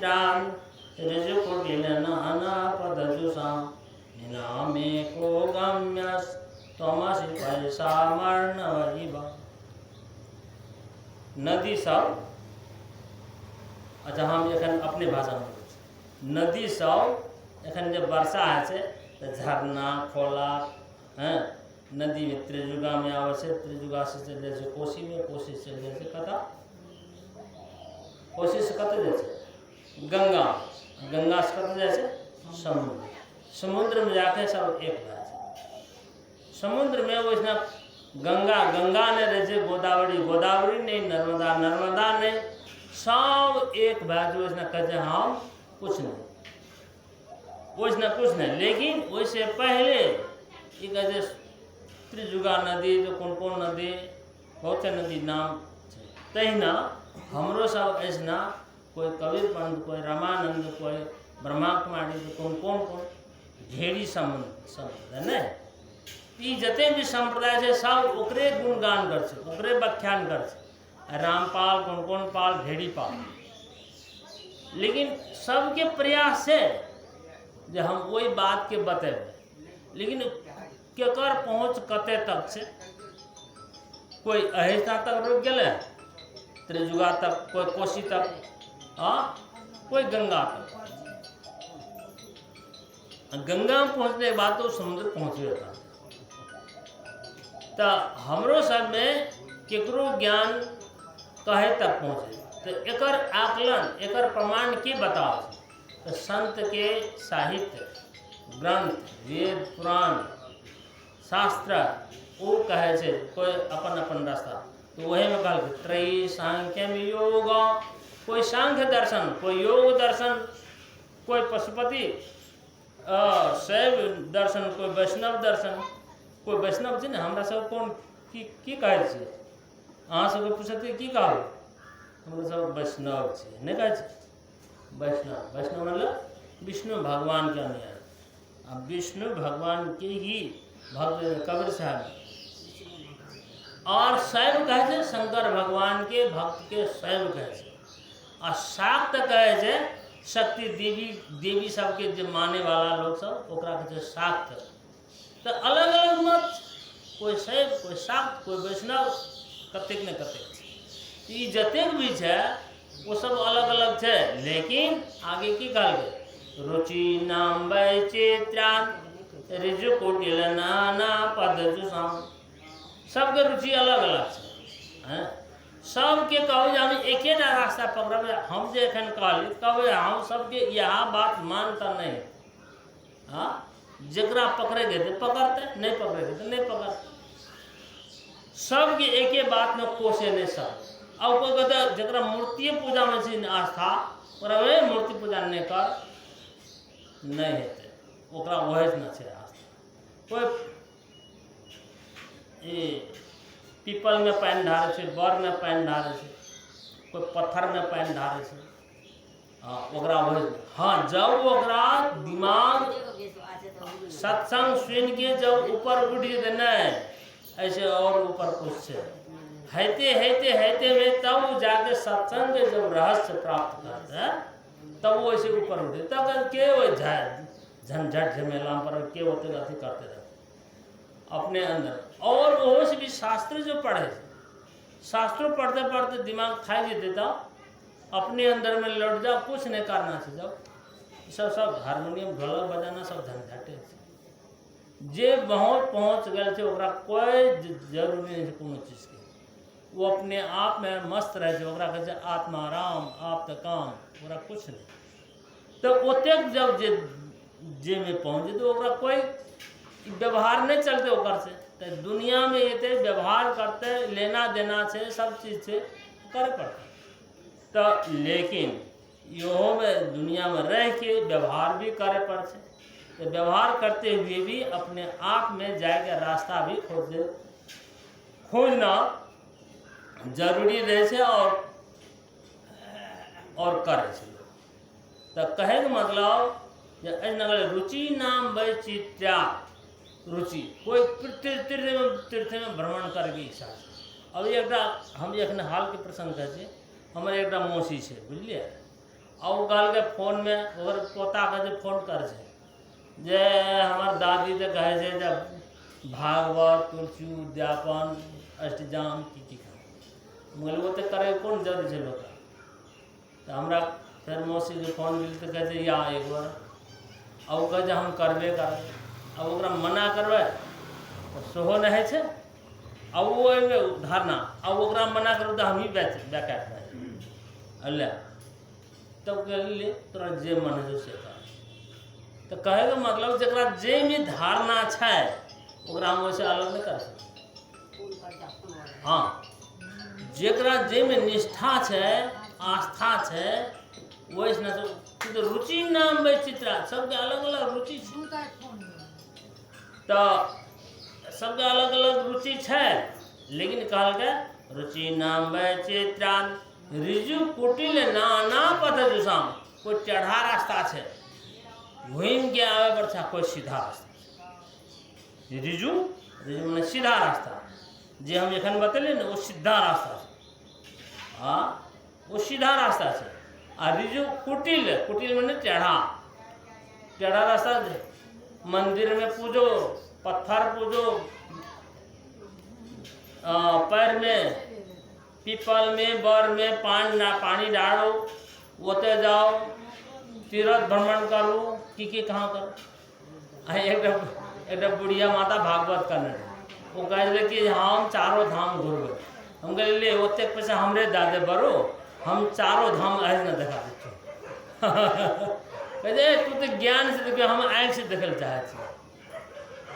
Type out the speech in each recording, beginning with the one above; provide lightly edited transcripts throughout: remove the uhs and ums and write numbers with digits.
चित्रान ऋजुकुटिल नाना पदजुषां निनामे को गम्यस तमसि पैसामर्णवैव। नदी सब, अच्छा हम एखन अपने भाषा में नदी सब एखन जब वर्षा है से तो झरना खोला हैं, नदी में त्रिजुगा में आवे से, त्रिजुगा से चले से कोसी में, कोसी से चले से कता, कोसी से कत जैसे गंगा, गंगा से कत जैसे समुद्र, समुद्र में जाके सब एक भाषा। समुद्र में वो इसना गंगा, गंगा ने रहे गोदावरी, गोदावरी नहीं नर्मदा, नर्मदा ने सब एक भाषा। वो इसना कहते हम कुछ नहीं, वो इसना कुछ नहीं। लेकिन वैसे पहले ये कहते त्रिजुगा नदी, जो कौन कौन नदी, बहुत से नदी नाम तहिना हमरो सब ऐसना कोई कबीर पंथ, कोई रामानंद, कोई ब्रह्मा कुमारी, तो कौन कौन कौन ढेरी समुद्र है न। ई जते भी संप्रदाय से सब ओकरे गुणगान कर से, ओकरे व्याख्यान कर से, रामपाल, कौन कौन पाल, ढेरी पाल। लेकिन सबके प्रयास से जो हम वही बात के बतेबे, लेकिन केकर पहुँच कते तक से, कोई अहिष्ठा तक रुक गए, त्रिजुगा तक, कोई कोसी तक, कोई गंगा तक। गंगा में पहुँचने के बाद तो समुद्र पहुँच गया। तो हमरो सब में केकरो ज्ञान कहे तक पहुँचे, तो एकर आकलन, एकर प्रमाण की बताओ। तो संत के साहित्य ग्रंथ, वेद पुराण शास्त्र वो कहे से कोई अपन अपन रास्ता। तो वही में कहल त्रयी सांख्यम योग, कोई सांख्य दर्शन, कोई योग दर्शन, कोई पशुपति शैव दर्शन, कोई वैष्णव दर्शन। कोई वैष्णव छै ने हमरा सब कौन की कहै छै, अहाँ सबके पूछते की कहब, हमरा सब वैष्णव छै नहीं कहै छै। वैष्णव, वैष्णव मतलब विष्णु भगवान के अनुयायी। अब विष्णु भगवान के ही भक्त कबीर साहब, और शैव कहे छै शंकर भगवान के भक्त के शैव कहे छै। और शाक्त कहे छै शक्ति देवी, देवी सबके जो माने वाला लोग सब ओकरा कहे छै शाक्त। तो अलग अलग मत, कोई शैव, कोई शाक्त, कोई वैष्णव, कतेक ने कतेक। ई जतेक भी है वो सब अलग अलग है। लेकिन आगे की कहल रुचि नाम वैचित्रान ऋजुकुटिल नाना पदजुषां, सबके रुचि अलग अलग है। सबके कहू जे हम एकेटा रास्ता पकड़ब, हम जे एखन कहली कहबै हम सबके यह बात मानता नहीं। हाँ, जकरा पकड़ेगे तो पकड़ते, नहीं पकड़ेगे तो नहीं पकड़ते। सबके एके बात में कोसे नहीं सब। अब कोई कहते जकरा मूर्ति पूजा में से आस्था, ओकरा वे मूर्ति पूजा नहीं कर, नहीं हेते, ओकरा वही न छै आस्था। कोई पीपल में पानी ढारे छै, बर में पानी ढारे छै, कोई पत्थर में पानी ढारे छै, ओकरा वही। हाँ, जब ओकरा दिमाग सत्संग सुन के जब ऊपर उठ गए, नहीं ऐसे और ऊपर कुछ है हैते हैते हैते में तब जाके सत्संग के जब रहस्य प्राप्त करते हैं, तब वो ऐसे ऊपर उठे। तब के वो झंझट झमेला पर के होते अथी करते रहते अपने अंदर। और वो से भी शास्त्र जो पढ़े, शास्त्रों पढ़ते पढ़ते दिमाग खा देते, तब अपने अंदर में लौट जाओ, कुछ नहीं करना चाहिए। जब सब हारमोनियम ढोलक बजाना सब झंझटे जे बहुत पहुँच गए थे, ओकरा कोई जरूरी नहीं कोनो चीज के, वो अपने आप में मस्त रहे, ओकरा कहते आत्माराम आप काम, ओकरा कुछ नहीं। तो ओतेक जब जे में पहुँचे तो ओकरा कोई व्यवहार नहीं चलते ओकर से। तो दुनिया में ये व्यवहार करते, लेना देना से सब चीज से करे पड़ते। तो लेकिन यो में दुनिया में रह के व्यवहार भी करे पड़ते। तो व्यवहार करते हुए भी अपने आप में जाएगा रास्ता भी खोजना जरूरी रहे से और करे से। तो कहे का मतलब रुचि नाम वैचित्र्या, रुचि कोई तीर्थ में भ्रमण करके इच्छा। अब एक हम एक हाल के प्रसंग कहते, हमारे एक मौसी से बुझलिए, और कहल के फोन में और पोता के जे फोन कर जे हमार दादी तो कहे छै जब भागवत तुलसी उद्यापन अष्टजाम की बोले वो तो करे कौन जरूरी है लोग तो हमरा फिर मौसी के फोन मिल तो कहे या एक बार अब कहे हम करबे कर अब ओकरा मना करबे तो सेहो नहीं है अब वो धारणा अब ओकरा मना करू तो हम ही बैकैट अल्लाह तब कहलिए तोरा जे मन है से कर तो कहे का मतलब जरा जे में धारणा है ओकरा हम वैसे अलग नहीं कर सकते। हाँ जरा जे में निष्ठा है आस्था है वैसे तो रुचि नाम वैचित्रा सबके अलग अलग रुचि तो सबके अलग अलग रुचि है लेकिन कहल के रुचि नाम वैचित्रा रिजु कुटिल नाना पथ जुसाम कोई टेढ़ा रास्ता है घूम के आवे पर था कोई सीधा रास्ता रिजु रिजु मैंने सीधा रास्ता जे हम एखन बतेले ना वो सीधा रास्ता हाँ वो सीधा रास्ता है आ रिजु कुटिल कुटिल मैंने टेढ़ा रास्ता मंदिर में पूजो पत्थर पूजो पैर में पीपल में बर में पानी डालो ओते जाओ तीर्थ भ्रमण करो की कहाँ करो। एक बुढ़िया माता भागवत करने वो कहे कि हम चारों धाम घूरबे हम कहे ले ओते पैसा हमरे दादे बरो हम चारों धाम ऐसे न देखा देते कहे तू तो ज्ञान से देखे हम आँख से देखे चाहे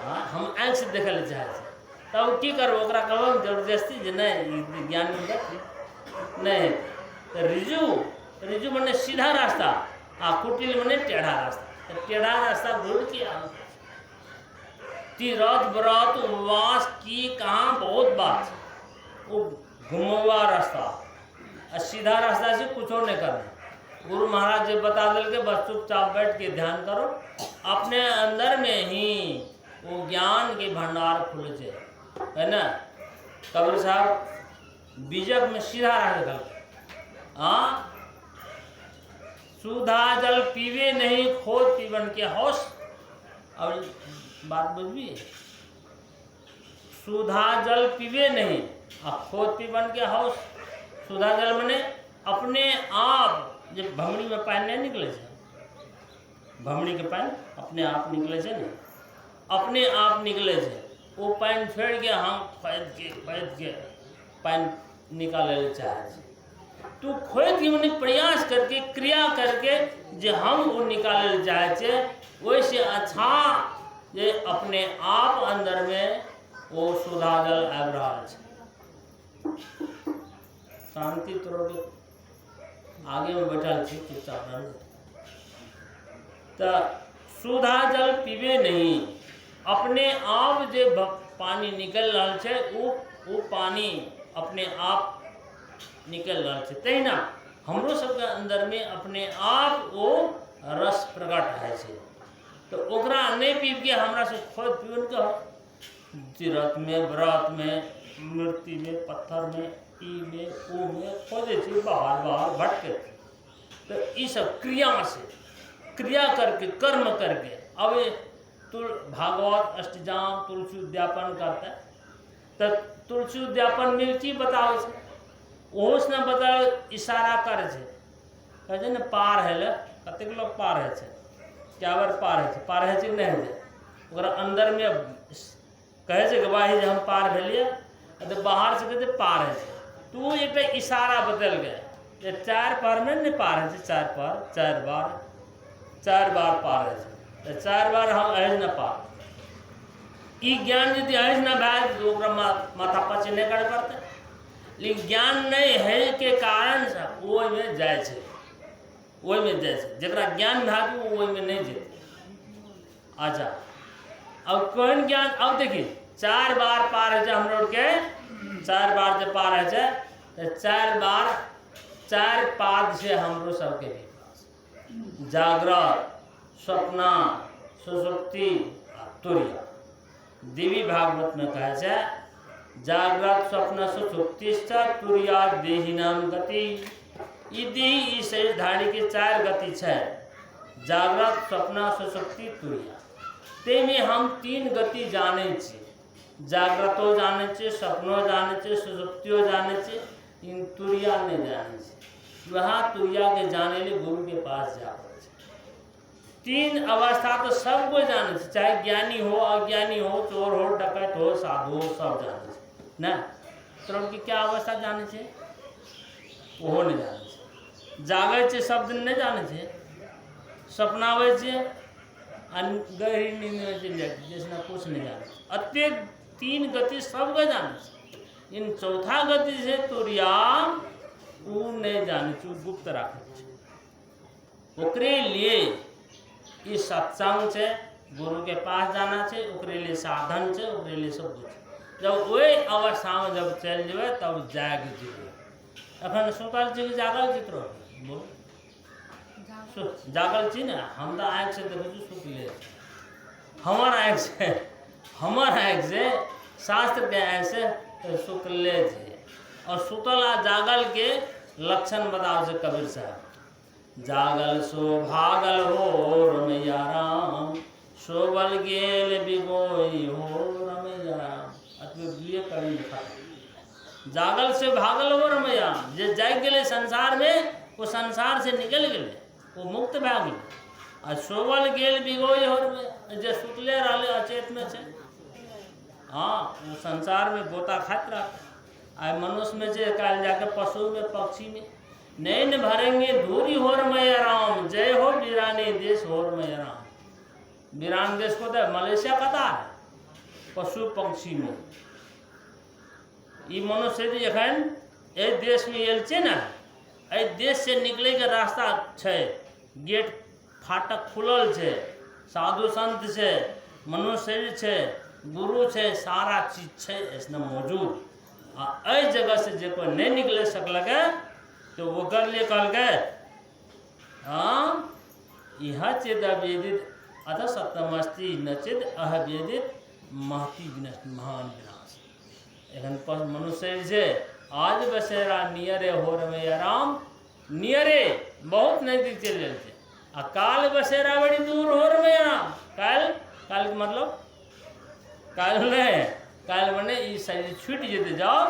हाँ हम आँख से देखे चाहे तब की करो ओकरा कहो जबरदस्ती जे नहीं ज्ञान नहीं तो रिजु मने सीधा रास्ता आ कुटिल मने टेढ़ा रास्ता तो टेढ़ा रास्ता घूर के तीर्थ व्रत उपवास की कहाँ बहुत बात वो घुमवा रास्ता और सीधा रास्ता से कुछ नहीं करना। गुरु महाराज जी बता दिल के बस चुपचाप बैठ के ध्यान करो अपने अंदर में ही वो ज्ञान के भंडार खुले है ना। कबीर साहब बीजक में सीधा रहा हाँ सुधा जल पीवे नहीं खोद पीवन के होश। अब बात बुझी सुधा जल पीवे नहीं आ खोद पीवन के होश। सुधा जल मने अपने आप जब भमड़ी में पानी नहीं निकले भमड़ी के पानी अपने आप निकले नहीं अपने आप निकले वो पानी फेर के हम फैद के पानी निकाले चाहे तू खोद के मैंने प्रयास करके क्रिया करके जो हम वो निकाले चाहे वैसे अच्छा जे अपने आप अंदर में वो सुधा जल आबि रहा है। शांति तोड़ आगे में बैठल चुपचाप तो सुधा जल पीबे नहीं अपने आप जे पानी निकल रहा है वो पानी अपने आप निकल रहा है तहिना हमरो सबके अंदर में अपने आप वो रस प्रकट है तो ओकरा नहीं पीब के हमरा से खोद पीवन के तीर्थ में व्रत में मूर्ति में पत्थर में ई में ओ में खोदे बाहर भटके तो ये सब क्रिया से क्रिया करके कर्म करके अब भागवत अष्टजाम तुलसी उद्यापन करता है तो तुलसी उद्यापन में की बताओ ओस न बताओ इशारा करे कहे न पार है कतेक लोग पार है क्या बार पार है नहीं है ओकरा अंदर में कहे गवाही हम पार भेलिए तो बाहर से कहते पार है तो एक इशारा बदल गए 4 पार में नहीं पार है 4 बार पार है तो 4 बार हम अहज न पार ई ज्ञान यदि अहज न भाई तो माथा पचे नहीं कर पड़ते लेकिन ज्ञान नहीं है के कारण से वो में जाए जरा ज्ञान भाग वो में नहीं जेते। अच्छा अब कौन ज्ञान अब देखिए 4 बार पार है हम लोग के 4 बार जब पार है तो 4 बार 4 पाद से हमरो सबके भी जागृत स्वप्ना सुसुप्ति तुरिया देवी भागवत में कहे जागृत स्वप्न सुसुप्ति तुरिया देहिनाम गति यदि ई शरीरधारी के 4 गति है, जागृत, स्वप्न, सुषुप्ति, तुरिया। तेमे हम 3 गति जाने छे, जागृतो जाने छे, सपनो जाने छे, सुषुप्तियो जाने छे, इन तुरिया ने जाने छे। वहाँ तुरिया के जाने लिए गुरु के पास जा पड़े छे। 3 अवस्था तो सब कोई जाने छे, चाहे ज्ञानी हो, अज्ञानी हो, चोर हो, डकैत हो, साधु हो, सब जाने छे ना। तो उनकी क्या अवस्था जाने छे, वो नहीं जाने छे। जागे छे सब दिन नहीं जाने छे, सपना आवे छे, गहरी नींद में चल जाती, जिसने कुछ नहीं जाने। अत्य 3 गति सब को जाने छे। इन चौथा गति से तुरिया ऊ नहीं जाने छे, गुप्त राखे छे। ओकरे लिए ई सत्संग छे, गुरु के पास जाना छे, ओकरे लिए साधन छे, ओकरे लिए सब कुछ। जब वही अवस्था में जब चल जाए तब जाग जीवे। अखन सुतल छी, जागल चित्र बोल जागल छी ना, हम तो आँख से देखो सुतले, हमार आँख से शास्त्र के आँख से सुतले छे। और सुतल आ जागल के लक्षण बताओ से कबीर साहब। जागल सो भागल हो रमैया राम, सोबल गेल बिगोई हो रमैया राम। अतुल्य कवि लिखा। जागल से भागल हो रमैया, जे जाग गए संसार में, वो संसार से निकल गए, वो मुक्त भा गए। आ सोबल गेल बिगोई हो रमैया, जे सुतले रहले अचेत में छे, हाँ वो संसार में गोता खात रहता। आय मनुष्य में से काल जाके पशु में, पक्षी में। नैन भरेंगे धूरी हो रमैया राम, जय हो वीरानी देश हो रमैया राम। वीरान देश को तो मलेशिया कता है, पशु पक्षी में। ई मनुष्य एखन ए देश में आयल छे ना, ए देश से निकले के रास्ता छे, गेट फाटक खुलल छे, साधु संत छे, मनुष्य छे, गुरु छे, सारा चीज छे इसमें मौजूद। आ ए जगह से जो कोई नहीं निकले सकलके तो वो कर लिए कहलके, हाँ यह चेद अवेदित अथ सत्यमस्ति न चेद अवेदित महती विनष्ट महान विनाश। एखन पर मनुष्य से आज बसेरा नियरे हो रमैया राम, नियरे बहुत नजदीक चल जाए थे। आ काल बसेरा बड़ी दूर हो रमैया राम। काल काल के मतलब काल नहीं, काल मने ई शरीर छूट जेते जाओ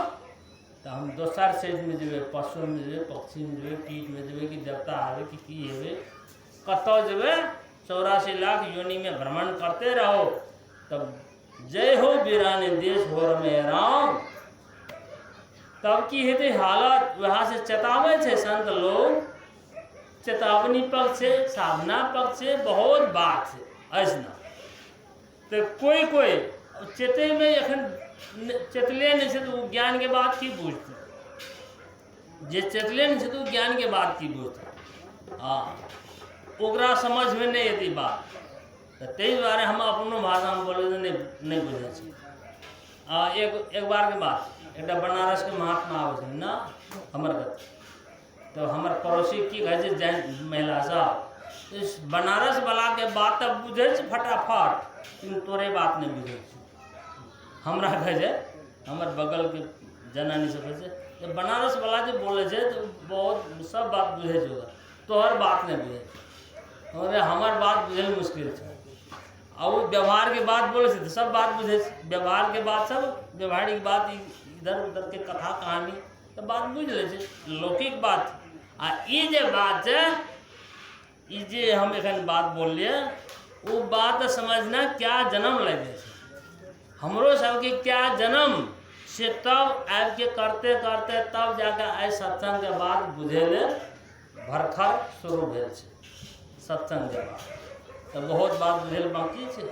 तो हम दोसर शरीर में जेबे, पशु में जेबे, पक्षी में जेबे, कीट में जेबे, कि देवता आवे कि की हेबे, कतो जेबे, 84 लाख योनि में भ्रमण करते रहो। तब जय हो वीरान देश हो रमैया राम। तब की हेते हालत, वहाँ से चेतावे छे संत लोग, चेतावनी पक्ष से, साधना पक्ष से बहुत बात है ऐसा। तो कोई कोई चेते में एखन चेतले नहीं से तो ज्ञान के बात की बुझते, जे चेतले नहीं से तो ज्ञान के बात की बुझते। हाँ ओकरा समझ में नहीं आती बात, तो ते दुआरे हम अपनो भाषा में बोले नहीं बुझे छे। एक बार के बात, एक बनारस के महात्मा आवे ना हमर घर, तो हमर पड़ोसी की कहे छे जैन महिला साहब, इस बनारस वाला के बात तब बुझे छे फटाफट, लेकिन तोरे बात नहीं बुझे छे। हमरा कहे हमर बगल के जनानी सब कहे छे बनारस वाला जो बोले छे तो बहुत सब बात बुझे छे, तोहर बात नहीं बुझे। और हमार बात बुझल मुश्किल है। और व्यवहार के बात बोले तो सब बात बुझे, व्यवहार के बात सब व्यवहारिक बात इधर उधर के कथा कहानी तो बात बुझ ले, लौकिक बात। आ ये जे बात है, ये जे हम एखन बात बोल लिए, वो बात समझना क्या जन्म लगे हमरो सबके, क्या जन्म से तब आब के करते करते तब जाके आए सत्संग के बाद बुझेले भरखर शुरू भेल छे। सत्संग के बाद तो बहुत बात बुझेल बाकी छे।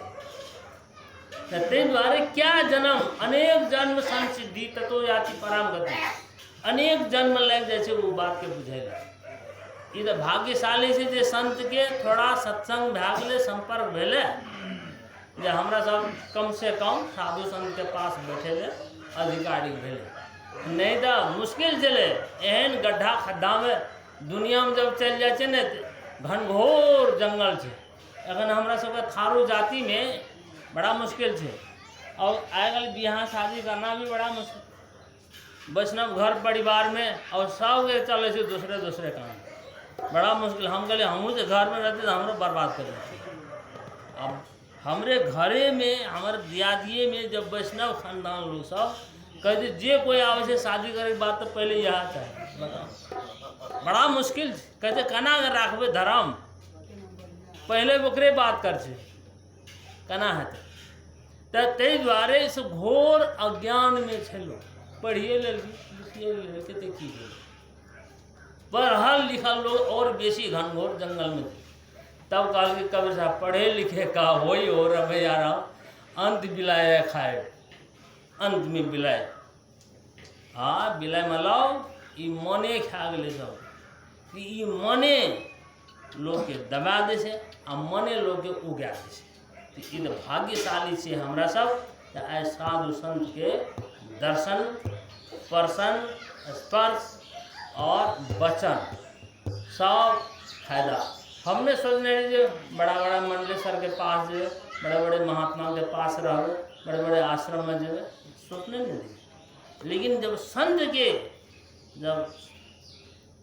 ते द्वारे क्या जन्म, अनेक जन्म संसिद्धि ततो याति पराम गति, अनेक जन्म लग जाए वो बात के बुझेला। ई तो भाग्यशाली से जे संत के थोड़ा सत्संग भागले संपर्क भेले, जे हमरा सब कम से कम साधु संत के पास बैठे ले अधिकारी भेले, नहीं तो मुश्किल चले। एहन गड्ढा खड्डा में दुनिया में जब चल जाए न घनघोर जंगल छे। अखन हमरा सबके थारू जाति में बड़ा मुश्किल छे, और आजकल बियाह शादी करना भी बड़ा मुश्किल। वैष्णव घर परिवार में और सब के चले से दूसरे दूसरे काम, बड़ा मुश्किल। हम कहले हमहूँ जो घर में रहते तो हमरो बर्बाद कर देते। अब हमरे घरे में हमारे दियादिये में जब वैष्णव खानदान लोग सब कहते जे कोई आवे से शादी करे के बाद तो पहले यहाँ चाहे, बताओ बड़ा मुश्किल। कहते कना अगर राखबे धर्म पहले ओकरे बात कर छे कना है तो ते द्वारे इस घोर अज्ञान में छलो। पढ़िए लिखिए लिखे की पढ़ल लिखल लोग और बेसी घनघोर जंगल में थे। तब कहा कि कबीर साहब पढ़े लिखे का होई हो रहे यार अंत बिलाए खाए, अंत में बिलाए। हाँ बिलाए मलाओ ई मने खा गए सब कि ई मने लोग के दबा दे से आ मने लोग के उगा दे से। तो ई भाग्यशाली से हमरा सब साधु संत के दर्शन स्पर्शन स्पर्श और वचन सब फायदा। हमने सोचने जो बड़ा बड़ा मंडलेश्वर के पास जो बड़े बड़े महात्मा के पास रहो, बड़े बड़े आश्रम में जो सोचने नहीं दी। लेकिन जब संत के जब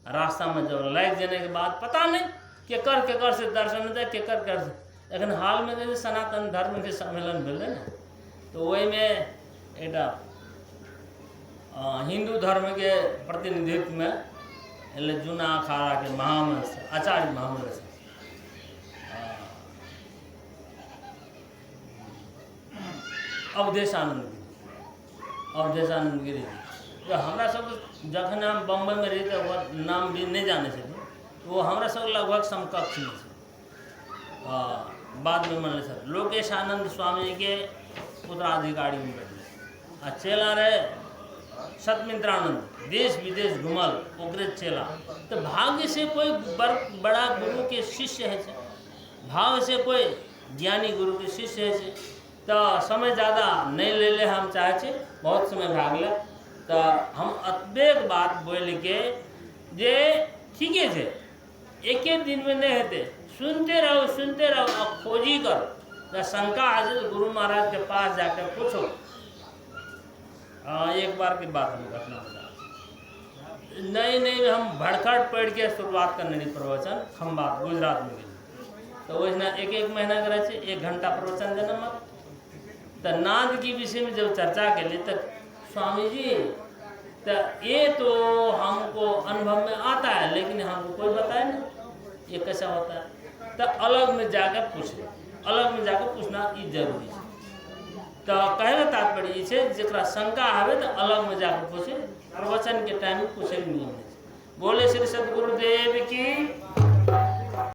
रास्ता में जब लग जाने के बाद पता नहीं केकर से दर्शन दे केकर से। लेकिन हाल में जैसे सनातन धर्म के सम्मेलन मिले ना तो वही में एक हिंदू धर्म के प्रतिनिधित्व में जूना अखाड़ा के महामंस आचार्य महामंस अवधेशानंद गिरी जो हमारा सब जखन हम बम्बई में रहते वो नाम भी नहीं जाने से वो हमारा सब लगभग समकक्ष में से बाद में मन सर लोकेश आनंद स्वामी के उत्तराधिकारी में बैठे। चेला रहे सतमित्रानंद देश विदेश घुमल ओकरे चेला। तो भाग्य से कोई बड़ा गुरु के शिष्य है, भाव से कोई ज्ञानी गुरु के शिष्य है। तो समय ज़्यादा नहीं ले ले हम चाहे बहुत समय भागल तो हम अतबेक बात बोल के जे ठीक है एक दिन में नहीं होते सुनते रहो और खोजी करो। जब शंका आ जाए तो गुरु महाराज के पास जाकर पूछो। एक बार की बात हम घटना बता नहीं हम भड़खड़ पढ़ के शुरुआत करने की प्रवचन खम्बात गुजरात में गए तो वैसे एक महीना करे 1 घंटा प्रवचन देना मत। तो नाद की विषय में जब चर्चा के लिए तो स्वामी जी तो ये तो हमको अनुभव में आता है लेकिन हमको कोई बताए नहीं ये कैसा होता है। तो अलग में जाकर पूछना ये जरूरी है। तो कहे का तात्पर्य से जरा शंका आवे तो अलग में जाकर पूछे, प्रवचन के टाइम में पूछे नहीं। बोले श्री सदगुरुदेव की